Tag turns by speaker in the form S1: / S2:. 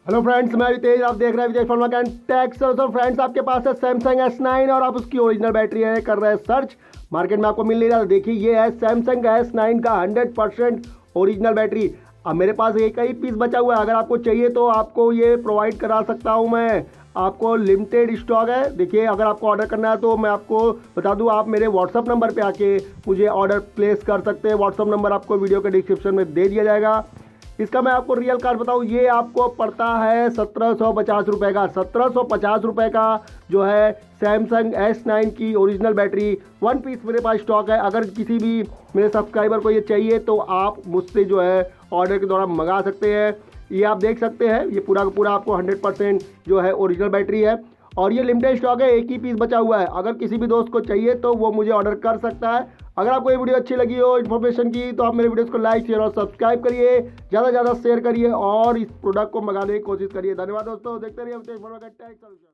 S1: Hello friends, मैं अवितेज। आप देख रहे हैं अवितेज फनवर्क&टेक। तो फ्रेंड्स, आपके पास है सैमसंग S9 और आप उसकी ओरिजिनल बैटरी है कर रहे हैं सर्च, मार्केट में आपको मिल नहीं रहा। तो देखिए, ये है सैमसंग S9 का 100% ओरिजिनल बैटरी। अब मेरे पास एक ही पीस बचा हुआ है, अगर आपको चाहिए तो आपको ये प्रोवाइड करा सकता हूँ मैं। आपको लिमिटेड स्टॉक है। देखिए, अगर आपको ऑर्डर करना है तो मैं आपको बता दूं, आप मेरे व्हाट्सअप नंबर पे आके मुझे ऑर्डर प्लेस कर सकते हैं। व्हाट्सअप नंबर आपको वीडियो के डिस्क्रिप्शन में दे दिया जाएगा। इसका मैं आपको रियल कार्ड बताऊँ, ये आपको पड़ता है 1750 रुपये का। 1750 रुपये का जो है सैमसंग S9 की ओरिजिनल बैटरी 1 पीस मेरे पास स्टॉक है। अगर किसी भी मेरे सब्सक्राइबर को ये चाहिए तो आप मुझसे जो है ऑर्डर के दौरान मंगा सकते हैं। ये आप देख सकते हैं, ये पूरा का पूरा आपको 100% जो है ओरिजिनल बैटरी है और ये लिमिटेड स्टॉक है, एक ही पीस बचा हुआ है। अगर किसी भी दोस्त को चाहिए तो वो मुझे ऑर्डर कर सकता है। अगर आपको ये वीडियो अच्छी लगी हो इन्फॉर्मेशन की, तो आप मेरे वीडियोस को लाइक शेयर और सब्सक्राइब करिए, ज़्यादा से ज़्यादा शेयर करिए और इस प्रोडक्ट को मंगाने की कोशिश करिए। धन्यवाद दोस्तों, देखते रहिए अवितेज फनवर्क&टेक सॉल्यूशन।